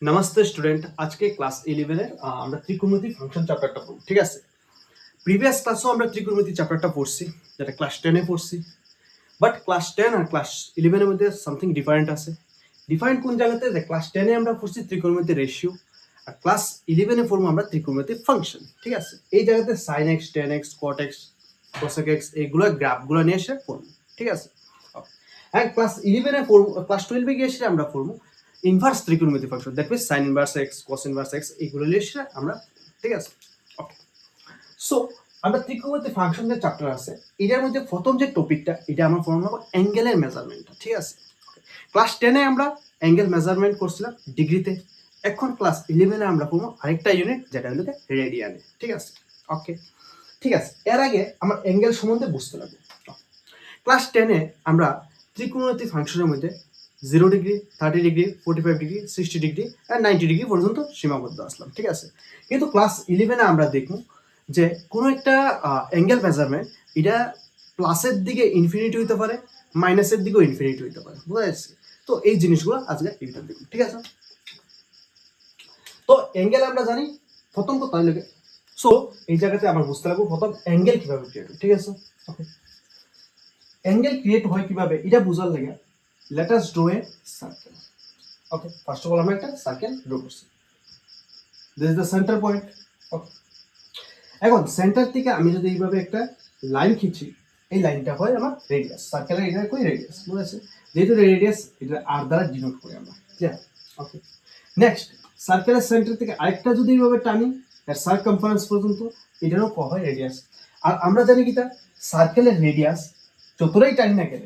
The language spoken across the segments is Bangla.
নমস্তে স্টুডেন্ট, আজকে ক্লাস 11 এর আমরা ত্রিকোণমিতি ফাংশন চ্যাপ্টারটা পড়ব। ঠিক আছে, প্রিভিয়াস ক্লাসেও আমরা ত্রিকোণমিতি চ্যাপ্টারটা পড়ছি, যেটা ক্লাস 10 এ পড়ছি। বাট ক্লাস 10 আর ক্লাস 11 এর মধ্যে সামথিং ডিফারেন্ট আছে। ডিফারেন্ট কোন জায়গাতে? যে ক্লাস 10 এ আমরা পড়ছি ত্রিকোণমিতি রেশিও, আর ক্লাস 11 এ পড়বো আমরা ত্রিকোণমিতি ফাংশন। ঠিক আছে, এই জায়গাতে sin x tan x cot x cosec x এইগুলো গ্রাফগুলো নিয়ে এসে পড়বো। ঠিক আছে, আর ক্লাস 11 এ পড়বো, ক্লাস 12 এ গিয়ে এসে আমরা পড়বো ইনভার্স ত্রিকোণমিতি function. That means sin inverse x cos inverse x এইগুলো নিয়ে এসে আমরা, ঠিক আছে। ওকে, সো আমরা ত্রিকোণমিতি ফাংশন যে চ্যাপ্টার আছে এটার মধ্যে প্রথম যে টপিকটা এটা আমরা পড়বো অ্যাঙ্গেলের মেজারমেন্ট। ঠিক আছে, ক্লাস 10 এ আমরা অ্যাঙ্গেল মেজারমেন্ট করছিলাম ডিগ্রিতে। এখন ক্লাস 11 এ আমরা পড়বো আরেকটা ইউনিট, যেটা হলো রেডিয়ানে। ঠিক আছে, ওকে, ঠিক আছে। এর আগে আমার অ্যাঙ্গেল সম্বন্ধে বুঝতে লাগবে। ক্লাস 10 এ আমরা ত্রিকোণমিতি ফাংশনের মধ্যে 0 ডিগ্রি, 30 ডিগ্রি, 45 ডিগ্রি, 60 ডিগ্রি আর 90 ডিগ্রি পর্যন্ত সীমাবদ্ধ আসলাম। ঠিক আছে, কিন্তু ক্লাস 11 এ আমরা দেখব যে কোনো একটা অ্যাঙ্গেল মেজারমেন্ট এটা প্লাসের দিকে ইনফিনিটি হইতে পারে, মাইনাসের দিকেও ইনফিনিটি হইতে পারে। বুঝা যাচ্ছে? তো এই জিনিসগুলো আজকে এইটা দেখব। ঠিক আছে, তো অ্যাঙ্গেল আমরা জানি প্রথম কথা লাগে। সো এই জায়গাতে আমরা বুঝতে লাগবো প্রথম অ্যাঙ্গেল কিভাবে ক্রিয়েট হয়। ঠিক আছে, ওকে, অ্যাঙ্গেল ক্রিয়েট হয় কিভাবে এটা বোঝার লাগে let us draw a circle. Okay, first of all আমরা একটা সার্কেল ড্র করছি। this is the center point. Okay, এখন সেন্টার থেকে আমি যদি এইভাবে একটা লাইন খিঁচি, এই লাইনটা হয় আমার রেডিয়াস। সার্কেলের এটা কই রেডিয়াস, বুঝেছে? যেহেতু রেডিয়াস এটা আর দ্বারা ডিনোট করি আমরা। ক্লিয়ার? ওকে, নেক্সট সার্কেলের সেন্টার থেকে আরেকটা যদি এইভাবে টানি এর সার্কামফারেন্স পর্যন্ত, এটারও কয় হয় রেডিয়াস। আর আমরা জানি কি তা সার্কেলের রেডিয়াস যতটাই টানি না কেন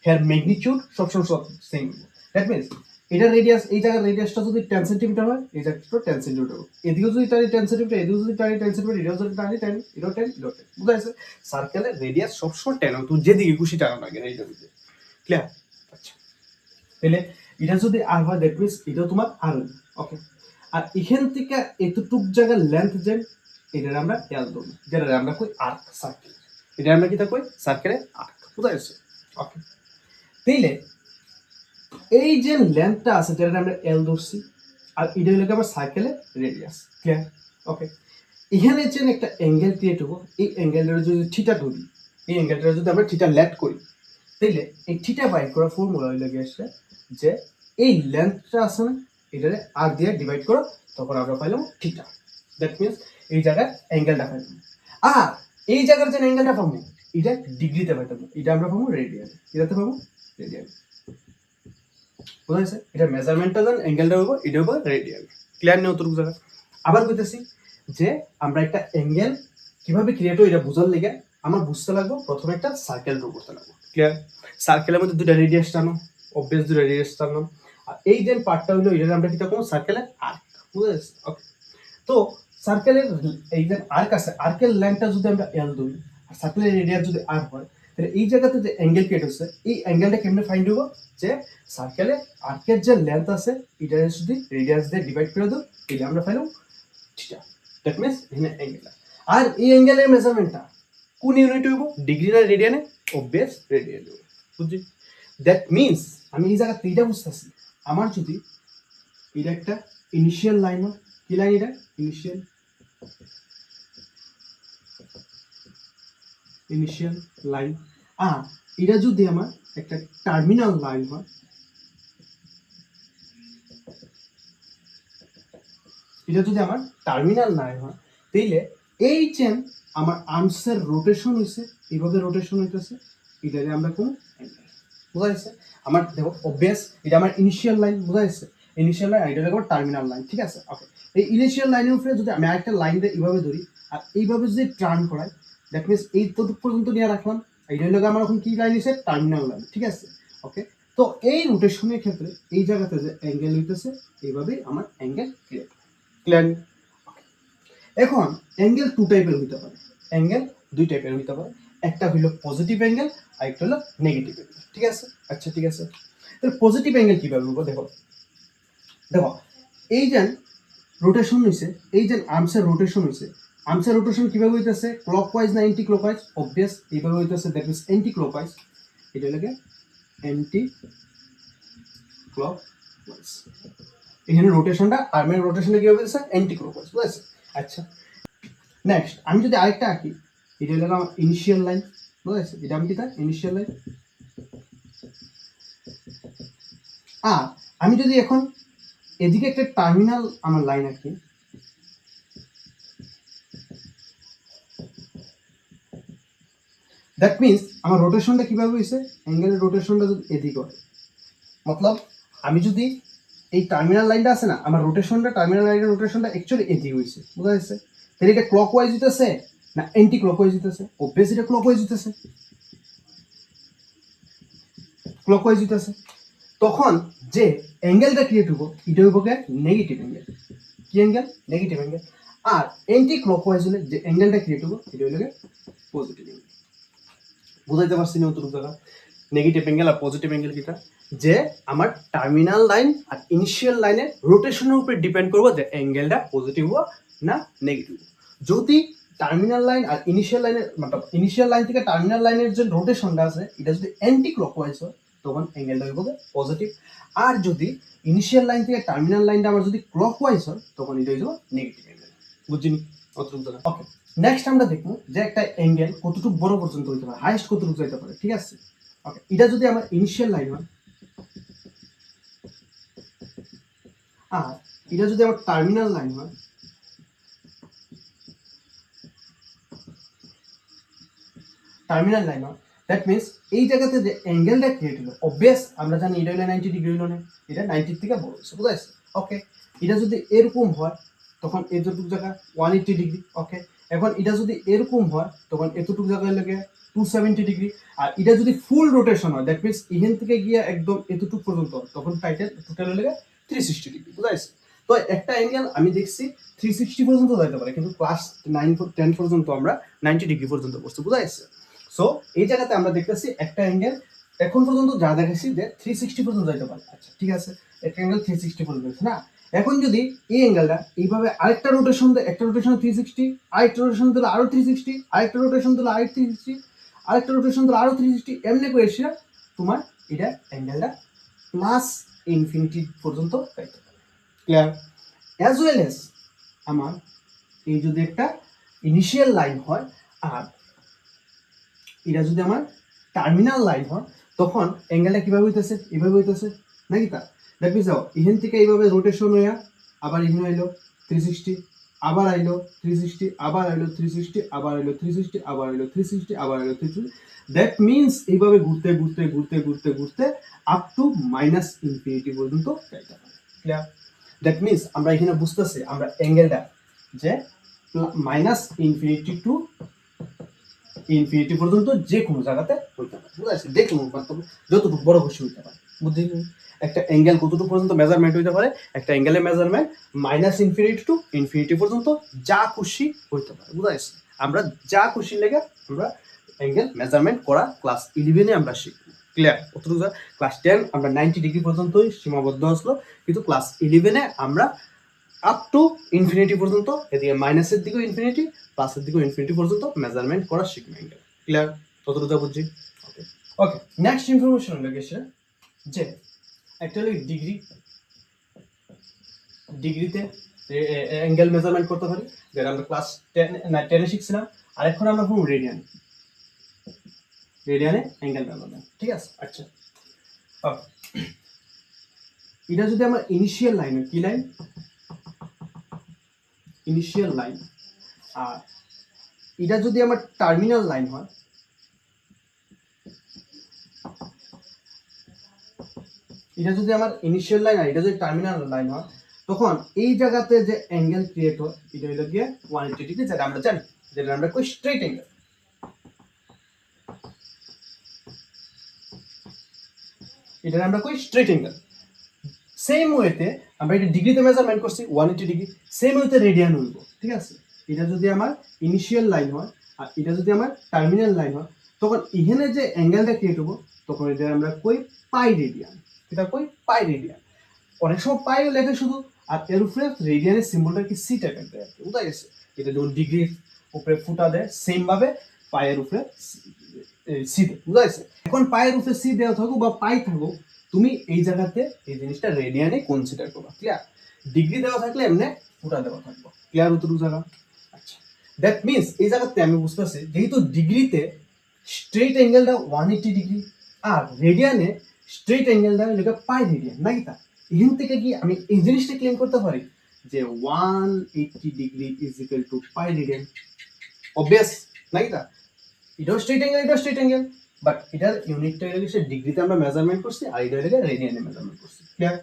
হেয়ার ম্যাগনিটিউড সবসময় সেম। দ্যাট মিন্স এটা রেডিয়াস, এই জায়গার রেডিয়াসটা যদি 10 সেন্টিমিটার হয় এই জায়গাটা 10 সেন্টিমিটার হবে। এদিকেও যদি টানি 10 সেন্টিমিটার, এদিকেও যদি টানি 10 সেন্টিমিটার, এটাও যদি টানি 10, এটাও 10, এটাও 10। বুঝা গেছে? সার্কেলের রেডিয়াস সবসময় 10 হয়, তুই যেদিকে খুশি টানো না কেন এইটা দিতে। ক্লিয়ার? আচ্ছা, তাহলে এটা যদি আর হয় দ্যাট মিন্স এটাও তোমার আর। ওকে, আর এখান থেকে এতটুক জায়গার লেন্থ যে এটার আমরা এল ধরবো, যেটা আমরা কই আর্ক সার্কেল। এটা আমরা কি তা কই সার্কেলের আর্ক। বুঝা গেছে? ওকে, তাইলে এই যে লেন্থটা আছে যেটা আমরা এল ধরছি, আর এটা হলো আমার সার্কেলের রেডিয়াস। ক্লিয়ার? ওকে, এখানে যে একটা অ্যাঙ্গেল ক্রিয়েট হবো, এই অ্যাঙ্গেলটা যদি থিটা ধরি, এই অ্যাঙ্গেলটা যদি আমরা থিটা লেট করি, তাইলে এই থিটা বাই করা ফর্মুলা হইলে গিয়ে যে এই লেন্থটা আছে না এটারে আর দিয়ে ডিভাইড করো, তখন আমরা পাইলাম থিটা। দ্যাট মিন্স এই জায়গায় অ্যাঙ্গেলটা পাইলাম। আর এই জায়গার যে অ্যাঙ্গেলটা পাবো এটা ডিগ্রিতে পাইতাম, এটা আমরা পাবো রেডিয়ানে। এটাতে পাবো রেডিয়ানে। বুঝা গেছে? এটা মেজারমেন্টটা জান, অ্যাঙ্গেলটা হবো এটা হবো রেডিয়ান। ক্লিয়ার নেই অতটুকু জায়গা? আবার কইতেছি যে আমরা একটা অ্যাঙ্গেল কিভাবে ক্রিয়েট হয় এটা বুঝার লেগে আমার বুঝতে লাগবো প্রথমে একটা সার্কেল ড্র করতে লাগবো। ক্লিয়ার? সার্কেলের মধ্যে দুটা রেডিয়াস টানো, অবভিয়াস দুটা রেডিয়াস টানলাম, আর এই যে পার্টটা হইলো এটা আমরা কিটা করবো সার্কেলের আর্ক। বুঝা গেছে? ওকে, তো সার্কেলের এই যে আর্ক আছে, আর্কের লেন্থটা যদি আমরা এল ধরি আর সার্কেলের রেডিয়াস যদি আর হয়, তাহলে এই জায়গাতে যে অ্যাঙ্গেল ক্রিয়েট হচ্ছে এই অ্যাঙ্গেলটা কেমনে ফাইন্ড হবো? যে সার্কেলে আর্কের যে লেন্থ আছে এটা যদি রেডিয়াস দিয়ে ডিভাইড করে দাও, এটা আমরা পাইলাম থিটা। দ্যাট মিন্স এখানে অ্যাঙ্গেল। আর এই অ্যাঙ্গেলের মেজারমেন্টটা কোন ইউনিট হইব? ডিগ্রি না রেডিয়ানে? অবভিয়াস রেডিয়ান হইব। বুঝছি? দ্যাট মিন্স আমি এই জায়গাতে এইটা বুঝতেছি, আমার যদি এটা একটা ইনিশিয়াল লাইন হয়, কি লাইন এটা? Initial line. আর এটা যদি আমার একটা টার্মিনাল লাইন হয়, এটা যদি আমার টার্মিনাল লাইন হয়, তাইলে এই যে আমার আর্মসের রোটেশন হইছে, এইভাবে রোটেশন হইতেছে, এটাকে আমরা কোন অ্যাঙ্গেল। বুঝা গেছে? আমার দেখো অবভিয়াস এটা আমার ইনিশিয়াল লাইন। বুঝা গেছে? ইনিশিয়াল লাইন, এটা দেখো টার্মিনাল লাইন। ঠিক আছে, ওকে, এই ইনিশিয়াল লাইনের উপরে যদি আমি একটা লাইন দিয়ে এইভাবে ধরি আর এইভাবে যদি টার্ন করাই, দ্যাট মিন্স এই ততটুকু পর্যন্ত নিয়ে রাখলাম, এইটা হলো আমার এখন কি লাইন হইছে? Terminal line. ঠিক আছে, ওকে, তো এই রোটেশনের ক্ষেত্রে এই জায়গাতে যে অ্যাঙ্গেল হইতেছে এইভাবেই আমার অ্যাঙ্গেল ক্রিয়েট। ক্লিয়ার? এখন অ্যাঙ্গেল টু টাইপের হইতে পারে, অ্যাঙ্গেল দুই টাইপের হইতে পারে। একটা হইলো পজিটিভ অ্যাঙ্গেল আর একটা হলো নেগেটিভ অ্যাঙ্গেল। ঠিক আছে, আচ্ছা ঠিক আছে, তাহলে পজিটিভ অ্যাঙ্গেল কিভাবে বলবো? দেখো দেখো এই যে রোটেশন হইছে, এই যে আর্মসের রোটেশন হইছে, আর্মসের রোটেশন কিভাবে হইতেছে? ক্লকওয়াইজ না অ্যান্টি ক্লকওয়াইজ? অবভিয়াস এইভাবে হইতেছে, দ্যাট মিন্স অ্যান্টি ক্লকওয়াইজ। এটা লাগে অ্যান্টি ক্লকওয়াইজ। এখানে রোটেশনটা আর্মের রোটেশনটা কি হবে স্যার অ্যান্টি ক্লকওয়াইজ বুঝেছে আচ্ছা নেক্সট আমি যদি আরেকটা আঁকি এটা হলো আমার ইনিশিয়াল লাইন বুঝেছে এটা আমি কি তার ইনিশিয়াল লাইন আর আমি যদি এখন এদিকে একটা টার্মিনাল আমার লাইন আঁকি দ্যাট মিনস আমার রোটেশনটা কিভাবে হয়েছে অ্যাঙ্গেলের রোটেশনটা যদি এদিকে হয় মতলব আমি যদি এই টার্মিনাল লাইনটা আছে না আমার রোটেশনটা টার্মিনাল লাইনের রোটেশনটা অ্যাকচুয়ালি এদিকে হয়েছে বুঝা যাচ্ছে তাহলে এটা ক্লকওয়াইজ হইতেছে না অ্যান্টি ক্লকওয়াইজ হইতেছে অবভিয়াস এটা ক্লকওয়াইজ হইতেছে ক্লকওয়াইজ হইতেছে তখন যে অ্যাঙ্গেলটা ক্রিয়েট হবো এটা হইব নেগেটিভ অ্যাঙ্গেল কি অ্যাঙ্গেল নেগেটিভ অ্যাঙ্গেল আর অ্যান্টি ক্লকওয়াইজ হলে যে অ্যাঙ্গেলটা ক্রিয়েট হবো এটা হইল পজিটিভ অ্যাঙ্গেল বুঝাইতে পারছি না অতটুকু জায়গা নেগেটিভ অ্যাঙ্গেল আর পজিটিভ অ্যাঙ্গেল কিটা যে আমার টার্মিনাল লাইন আর ইনিশিয়াল লাইনের রোটেশনের উপরে ডিপেন্ড করবো যে অ্যাঙ্গেলটা পজিটিভ হওয়া না নেগেটিভ যদি টার্মিনাল লাইন আর ইনিশিয়াল লাইনের মানে ইনিশিয়াল লাইন থেকে টার্মিনাল লাইনের যে রোটেশনটা আছে এটা যদি অ্যান্টি ক্লকওয়াইজ হয় তখন অ্যাঙ্গেলটা হইব পজিটিভ আর যদি ইনিশিয়াল লাইন থেকে টার্মিনাল লাইনটা আমার যদি ক্লকওয়াইজ হয় তখন এটা হইব নেগেটিভ অ্যাঙ্গেল বুঝিনি অতটুকু জায়গা ওকে নেক্সট আমরা দেখবো যে একটা অ্যাঙ্গেল কতটুকু বড় পর্যন্ত হইতে পারে হাইস্ট কতটুকু যাইতে পারে ঠিক আছে ওকে এটা যদি আমার ইনিশিয়াল লাইন হয় আর এটা যদি আমার টার্মিনাল লাইন হয় টার্মিনাল লাইন হয় দ্যাট মিনস এই জায়গাতে যে অ্যাঙ্গেলটা ক্রিয়েট হলো অবভিয়াস আমরা জানি এটা হলো 90 ডিগ্রি হলো না এটা 90 থেকে বড় হচ্ছে বুঝাইছে ওকে এটা যদি এরকম হয় তখন এতটুকু জায়গা 180 ডিগ্রি ওকে এখন এটা যদি এরকম হয় তখন এতটুকু জায়গায় লাগে 270 ডিগ্রি আর এটা যদি ফুল রোটেশন হয় দ্যাট মিনস এখান থেকে গিয়ে একদম এতটুকু পর্যন্ত তখন টোটাল লাগে 360 ডিগ্রি বুঝাইছে তো একটা অ্যাঙ্গেল আমি দেখছি 360 পর্যন্ত যাইতে পারে কিন্তু ক্লাস 9 10 পর্যন্ত আমরা 90 ডিগ্রি পর্যন্ত করছি বুঝাইছে সো এই জায়গাতে আমরা দেখতেছি একটা অ্যাঙ্গেল এখন পর্যন্ত যা দেখাচ্ছি যে 360 পর্যন্ত যাইতে পারে আচ্ছা ঠিক আছে একটা অ্যাঙ্গেল 360 পর্যন্ত হচ্ছে না এখন যদি এই অ্যাঙ্গেলটা এইভাবে আরেকটা রোটেশন দেয় একটা রোটেশন 360 আরেকটা রোটেশন দিলে আরো 360 আরেকটা রোটেশন দিলে আরেকটা 360 আরেকটা রোটেশন দিলে আরো 360 এমনি করে এসে তোমার এটা অ্যাঙ্গেলটা প্লাস ইনফিনিটি পর্যন্ত যাইতে পারে ক্লিয়ার অ্যাজ ওয়েল এজ আমার এই যদি একটা ইনিশিয়াল লাইন হয় আর এটা যদি আমার টার্মিনাল লাইন হয় তখন অ্যাঙ্গেলটা কিভাবে হইতেছে এইভাবে হইতেছে নাকি তা দ্যাট মিনস এখান থেকে এইভাবে রোটেশন হইয়া আবার এখানে আইলো 360 আবার আইলো 360 আবার আইলো 360 আবার আইলো 360 আবার আইলো 360 আবার আইলো 360 দ্যাট মিনস এইভাবে ঘুরতে ঘুরতে ঘুরতে ঘুরতে ঘুরতে আপ টু মাইনাস ইনফিনিটি পর্যন্ত যাইতে পারে ক্লিয়ার দ্যাট মিনস আমরা এখানে বুঝতেছি আমরা অ্যাঙ্গেলটা যে মাইনাস ইনফিনিটি টু ইনফিনিটি পর্যন্ত যে কোনো জায়গাতে হইতে পারে বুঝাইছে দেখুন যতটুকু বড় খুশি হইতে পারে বুঝলি একটা অ্যাঙ্গেল কতটুকু পর্যন্ত মেজারমেন্ট হইতে পারে একটা অ্যাঙ্গেলের measurement minus infinity to infinity পর্যন্ত যা খুশি হইতে পারে বুঝাইছে আমরা যা খুশি লেগে আমরা অ্যাঙ্গেল মেজারমেন্ট করা ক্লাস 11 আমরা শিখব ক্লিয়ার অতটুকু ক্লাস 10 আমরা 90 ডিগ্রি পর্যন্তই সীমাবদ্ধ আসলো কিন্তু ক্লাস 11 আমরা আপ টু ইনফিনিটি পর্যন্ত এদিকে মাইনাসের দিকেও ইনফিনিটি প্লাসের দিকেও ইনফিনিটি পর্যন্ত মেজারমেন্ট করা শিখবে অ্যাঙ্গেল ক্লিয়ার ততটুকু বুঝছি ওকে ওকে নেক্সট ইনফরমেশন হলো গেছে যে অ্যাকচুয়ালি ডিগ্রিতে অ্যাঙ্গেল মেজারমেন্ট করতে পারি যেটা আমরা ক্লাস 10 শিখছিলাম আর এখন আমরা পুরো রেডিয়ানে অ্যাঙ্গেল মেজারমেন্ট ঠিক আছে আচ্ছা ওকে এটা যদি আমার ইনিশিয়াল লাইন কি লাইন ইনিশিয়াল লাইন আর এটা যদি আমার টার্মিনাল লাইন হয় এটা যদি আমার ইনিশিয়াল লাইন আর এটা যদি টার্মিনাল লাইন হয় তখন এই জায়গাতে যে অ্যাঙ্গেল ক্রিয়েট হয় এটা হলো গিয়ে 180 ডিগ্রি যেটা আমরা জানি যেটা আমরা কই স্ট্রেট অ্যাঙ্গেল এটা আমরা কই স্ট্রেট অ্যাঙ্গেল সেম ওয়েতে আমরা এটা ডিগ্রিতে মেজারমেন্ট করছি 180 ডিগ্রি সেম ওয়েতে রেডিয়ান হইব ঠিক আছে এটা যদি আমার ইনিশিয়াল লাইন হয় আর এটা যদি আমার টার্মিনাল লাইন হয় তখন এখানে যে অ্যাঙ্গেলটা ক্রিয়েট হবো তখন এটা আমরা কই পাই রেডিয়ান এটা কই পাই রেডিয়ান অনেক সময় পাইও লেখে শুধু আর এর উপরে রেডিয়ানের সিম্বলটা কি সি টাইপের দেয় বুঝা গেছে এটা যখন ডিগ্রির উপরে ফুটা দেয় সেম ভাবে পায়ের উপরে সি দেয় বুঝা গেছে এখন পায়ের উপরে সি দেওয়া থাকুক বা পাই থাকুক তুমি এই জায়গাতে এই জিনিসটা রেডিয়ানে কনসিডার করবা ক্লিয়ার ডিগ্রি দেওয়া থাকলে এমনি পুরা দেওয়া থাকবো। ক্লিয়ার অতটুকু জায়গা? আচ্ছা, দ্যাট মিনস এই জায়গাতে আমি বুঝতেছি যেহেতু ডিগ্রিতে স্ট্রেট অ্যাঙ্গেলটা 180 ডিগ্রি আর রেডিয়ানে স্ট্রেট অ্যাঙ্গেলটা হলো পাই রেডিয়ান, নাকি তা এখান থেকে কি আমি এই জিনিসটা ক্লেম করতে পারি যে 180 degree is equal to pi radian? Obvious, নাকি তা এটাও স্ট্রেট অ্যাঙ্গেল, এটাও স্ট্রেট অ্যাঙ্গেল, বাট এটার ইউনিটটা হলো সে ডিগ্রিতে আমরা মেজারমেন্ট করছি আর এটা হলো রেডিয়ানে মেজারমেন্ট করছি। ক্লিয়ার?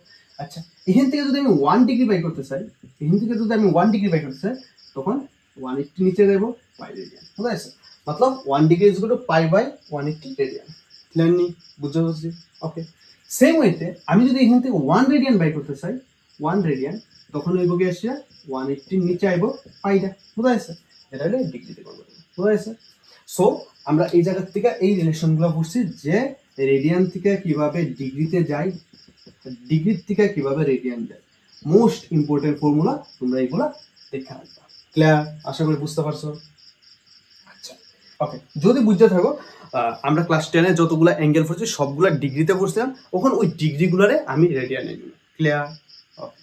আচ্ছা, এখান থেকে যদি আমি 1 ডিগ্রি বাই করতে চাই, এখান থেকে যদি আমি 1 ডিগ্রি বাই করতে চাই তখন 180 নিচে দেবো পাই রেডিয়ান, বুঝা গেছে? मतलब 1 degree is equal to pi by 180 radian. Clear নি? বুঝতে পারছি? ওকে, সেম ওয়েতে আমি যদি এখান থেকে 1 রেডিয়ান বাই করতে চাই, 1 রেডিয়ান, তখন হইব কি আসছে 180 নিচে আইব পাইটা, বুঝা গেছে? এটা হলো ডিগ্রিতে করব, বুঝা গেছে? সো আমরা এই জায়গা থেকে এই রিলেশনগুলো পড়ছি যে রেডিয়ান থেকে কিভাবে ডিগ্রিতে যায়, ডিগ্রি থেকে কিভাবে রেডিয়ান যায়। মোস্ট ইম্পর্টেন্ট ফর্মুলা, তোমরা এগুলা দেখে রাখবা। ক্লিয়ার? আশা করি বুঝতে পারছো। আচ্ছা, ওকে, যদি বুঝতে থাকো আমরা ক্লাস 10-এ যতগুলো অ্যাঙ্গেল পড়ছি সবগুলা ডিগ্রিতে পড়ছিলাম, ওখানে ওই ডিগ্রিগুলোরে আমি রেডিয়ানে নিব। ক্লিয়ার? ওকে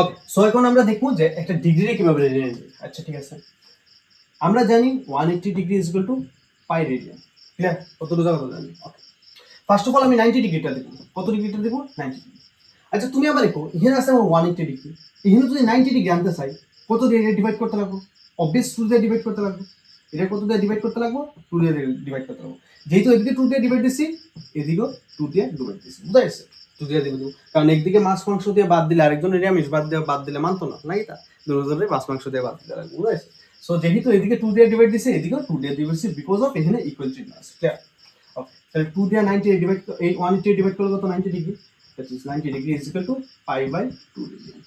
ওকে, সো এখন আমরা দেখবো যে একটা ডিগ্রি কিভাবে রেডিয়ান যায়। আচ্ছা ঠিক আছে, আমরা জানি 180 degree is equal to pi radian. Clear? কতটুকু জায়গা তো জানি। ওকে, ফার্স্ট অফ অল আমি 90 ডিগ্রিটা দেবো। কত ডিগ্রিটা দেবো? 90 ডিগ্রি। আচ্ছা তুমি আবার দেখো, এখানে আছে আমার 180 ডিগ্রি, এখানে যদি 90 ডিগ্রি আনতে চাই কত দিয়ে ডিভাইড করতে লাগবো? অবভিয়াস 2 দিয়ে ডিভাইড করতে লাগবে। এটা কত দিয়ে ডিভাইড করতে লাগবো? 2 দিয়ে ডিভাইড করতে লাগবো। যেহেতু এদিকে 2 দিয়ে ডিভাইড দিছি, এদিকেও 2 দিয়ে ডিভাইড দিছি, বুঝা গেছে? 2 দিয়ে দিব, কারণ একদিকে মাছ মাংস দিয়ে বাদ দিলে আরেকজন নিরামিষ বাদ দিলে মানতো না, নাকি তা দুজনের মাছ মাংস দিয়ে বাদ দিতে লাগবে, বুঝা গেছে? সো যেহেতু এদিকে 2 দিয়ে ডিভাইড দিছে, এদিকেও 2 দিয়ে ডিভাইড দিছি, বিকজ অফ এখানে ইকুয়াল চিহ্ন আছে। ক্লিয়ার? ওকে, তাহলে 2 দিয়ে 90 ডিভাইড, এই 180 ডিভাইড করলে কত? 90 degree. that is 90 degree is equal to pi by 2 degree.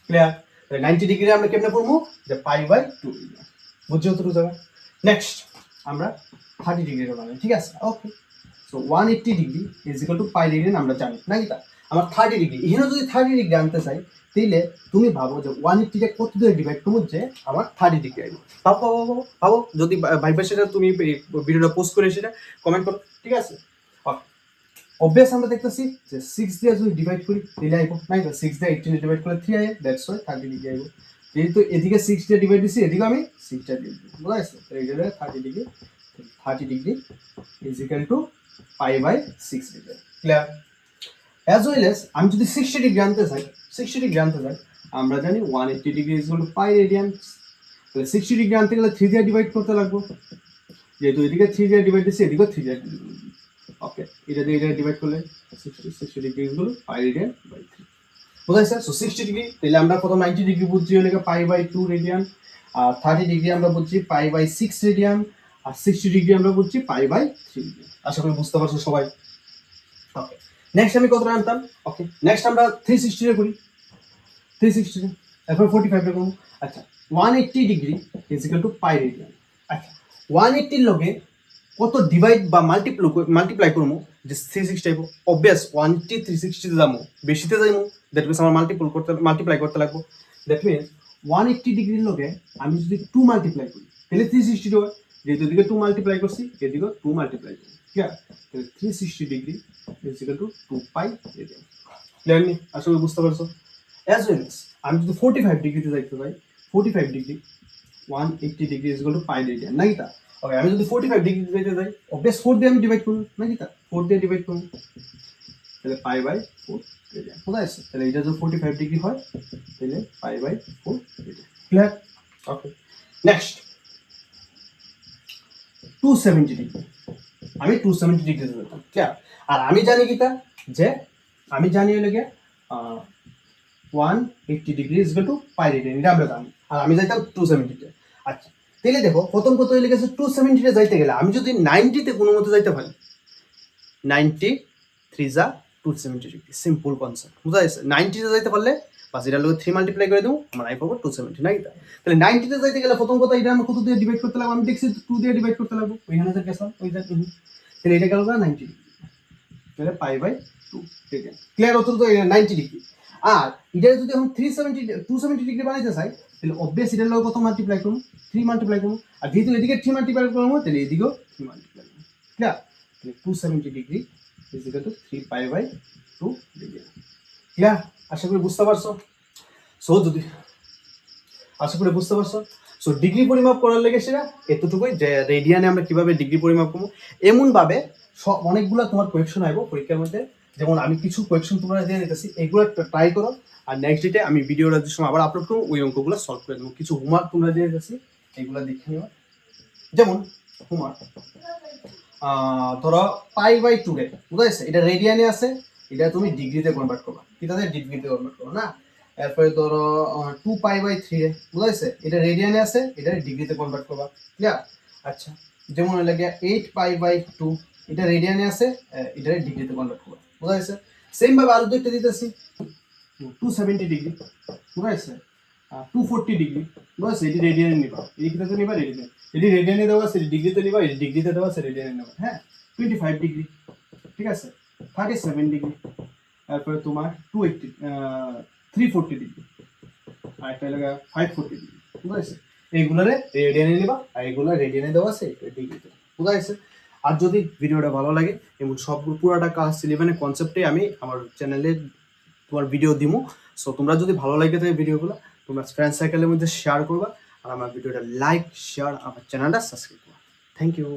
Clear? তাহলে 90 ডিগ্রি আমরা কেমনে পড়বো? যে pi by 2 degree। বুঝছো তো জায়গা? নেক্সট আমরা 30 ডিগ্রি বানাই, ঠিক আছে? Okay, so 180 degree is equal to pi degree আমরা জানি, নাকি তা? আমার 30 ডিগ্রি, এখানে যদি 30 ডিগ্রি আনতে চাই তাহলে তুমি ভাবো যে 180 টা কত দিয়ে ডিভাইড করবো যে আমার 30 ডিগ্রি আসবে। ভাবো ভাবো ভাবো, যদি ভাইবা সেটা তুমি ভিডিওটা পোস্ট করে সেটা কমেন্ট করো, ঠিক আছে? অবভিয়াস আমরা দেখতেছি যে 6 দিয়ে যদি ডিভাইড করি তাহলে আইব, নাই তো 6 দিয়ে 18 ডিভাইড করলে 3 আইব, দ্যাটস ওয়াই 30 ডিগ্রি আইব। যেহেতু এদিকে 6 দিয়ে ডিভাইড দিছি, এদিকে আমি 6 দিয়ে ডিভাইড দিব, বুঝা গেছে? তো এই হলো 30 degree. 30 degree is equal to pi by 6 degree. Clear? As well as আমি যদি 60 ডিগ্রি আনতে চাই, 60 ডিগ্রি আনতে চাই, আমরা জানি 180 degree is equal to pi radian. তাহলে 60 ডিগ্রি আনতে গেলে 3 দিয়ে ডিভাইড করতে লাগবে, যেহেতু এদিকে 3 দিয়ে ডিভাইড দিছি, এদিকে 3 দিয়ে ডিভাইড। ওকে, এটা দিয়ে এটা ডিভাইড করলে 60 degree equal pi radian by 3, বুঝাইছে? সো 60 ডিগ্রি তাহলে আমরা প্রথম 90 ডিগ্রি বুঝছি হলো পাই বাই 2 রেডিয়ান, আর 30 ডিগ্রি আমরা বুঝছি পাই বাই 6 রেডিয়ান, আর 60 ডিগ্রি আমরা বুঝছি পাই বাই 3 রেডিয়ান। আশা করি বুঝতে পারছো সবাই। ওকে, নেক্সট আমি কতটা আনতাম? ওকে, নেক্সট আমরা 360 এর করি, 360 এখন 45 এর করব। আচ্ছা, 180 degree is equal to pi radian. আচ্ছা, 180 এর লগে কত ডিভাইড বা মাল্টিপ্লাই করবো যে 360 আইব? অবভিয়াস 180 360 তে যাবো, বেশিতে যাইবো, দ্যাট মিনস আমার মাল্টিপ্লাই করতে লাগবো। দ্যাট মিনস 180 ডিগ্রির লগে আমি যদি 2 মাল্টিপ্লাই করি তাহলে 360 হবে, যেহেতু এদিকে 2 মাল্টিপ্লাই করছি এদিকে 2 মাল্টিপ্লাই করি। ঠিক আছে? তাহলে 360 degree is equal two 2 pi radian. Clear নি? আসলে বুঝতে পারছো? অ্যাজ ওয়েল এজ আমি যদি 45 ডিগ্রিতে যাইতে চাই, 45 degree 180 degree is equal to pi radian, নাকি তা? ওকে, আমি যদি 45 ডিগ্রি দিতে যাই, অবভিয়াস 4 দিয়ে আমি ডিভাইড করব, নাকি তা? 4 দিয়ে ডিভাইড করব, তাহলে পাই বাই 4 রেডিয়ান। বুঝা গেছে? তাহলে এটা যদি 45 ডিগ্রি হয় তাহলে pi by 4 radian. Clear? Okay, next 270 degree, আমি 270 ডিগ্রিতে যেতাম। ক্লিয়ার? আর আমি জানি কিটা যে আমি জানি হলো গিয়ে 180 degree is equal to pi radian, এটা আমরা জানি। আর আমি যাইতাম 270 তে। আচ্ছা, তাহলে দেখো প্রথম কত হয়ে গেছে 270 তে যাইতে গেলে আমি যদি 90 তে কোনো মতে যাইতে পারি, 90 3 যা 270 ডিগ্রি, সিম্পল কনসেপ্ট। বুঝা গেছে? 90 তে যাইতে পারলে বাস এটার লগে 3 মাল্টিপ্লাই করে দেবো, আমরা আই পাবো 270, নাকি তা? তাহলে 90 তে যাইতে গেলে প্রথম কথা এটা আমরা কত দিয়ে ডিভাইড করতে লাগবে? আমি দেখছি 2 দিয়ে ডিভাইড করতে লাগবে, ওইখানে যে গেছাম ওই যে, তাহলে এটা গেল না 90 ডিগ্রি, তাহলে পাই বাই 2 রেডিয়ান। ক্লিয়ার? অত তো 90 ডিগ্রি। আর এটা যদি এখন 270 ডিগ্রি বানাইতে চাই তাহলে অবভিয়াস এটার লগে কত মাল্টিপ্লাই করব? 3 মাল্টিপ্লাই করব, আর যেহেতু এদিকে 3 মাল্টিপ্লাই করব তাহলে এদিকেও 3 মাল্টিপ্লাই করব। ক্লিয়ার? তাহলে 270 degree is equal to 3 pi by 2 degree. Clear? আশা করি বুঝতে পারছো। সো যদি আশা করি বুঝতে পারছো। সো ডিগ্রি পরিমাপ করার লেগে সেটা এতটুকুই যে রেডিয়ানে আমরা কিভাবে ডিগ্রি পরিমাপ করবো। এমনভাবে অনেকগুলো তোমার কোয়েকশন আসবো পরীক্ষার মধ্যে, যেমন আমি কিছু কোয়েকশন তোমরা দিয়ে দিতেছি, এগুলো ট্রাই করো। আর নেক্সট ডেটে আমি ভিডিওটা যে সময় আবার আপলোড করবো ওই অঙ্কগুলো সলভ করে দেবো। কিছু হোমওয়ার্ক তোমরা দিয়ে দিতেছি, এগুলো দেখে নিও। যেমন হোমওয়ার্ক ধরো π/2 রে বুঝা যাচ্ছে, এটা রেডিয়ানে আছে, এটা তুমি ডিগ্রিতে কনভার্ট করবা, কিটাতে ডিগ্রিতে কনভার্ট করো না। এরপরে ধরো 2π/3 রে বুঝা যাচ্ছে, এটা রেডিয়ানে আছে, এটা ডিগ্রিতে কনভার্ট করবা, ক্লিয়ার। আচ্ছা, যেমন লাগে 8π/2, এটা রেডিয়ানে আছে, এটা ডিগ্রিতে কনভার্ট করবা, বুঝা যাচ্ছে। সেম ভাবে আরো দুইটা দিতেছি, 270 ডিগ্রি বুঝা যাচ্ছে, 240 ডিগ্রি বুঝা যাচ্ছে, এটি রেডিয়ানে নিবা, এদিকে নিবা রেডিয়ানে, এটি রেডিয়ানে দেওয়া আছে, ডিগ্রিতে নিবা, এটি ডিগ্রিতে দেওয়া আছে, রেডিয়ানে নেবা। হ্যাঁ, 25 ডিগ্রি, ঠিক আছে, 37 ডিগ্রি, তারপরে তোমার 340 ডিগ্রি, আর একটা লাগে 540 ডিগ্রি, বুঝা যাচ্ছে। এইগুলারে রেডিয়ানে নিবা, আর এগুলা রেডিয়ানে দেওয়া আছে, ডিগ্রিতে, বুঝা যাচ্ছে। আর যদি ভিডিওটা ভালো লাগে এবং সবগুলো পুরাটা ক্লাস 11 কনসেপ্টে আমি আমার চ্যানেলে তোমার ভিডিও দিমু। সো তোমরা যদি ভালো লাগে থাকে ভিডিওগুলো, তোমরা ফ্রেন্ড সার্কেলের মধ্যে শেয়ার করবা, আর আমার ভিডিওটা লাইক শেয়ার, আমার চ্যানেলটা সাবস্ক্রাইব করবা। Thank you.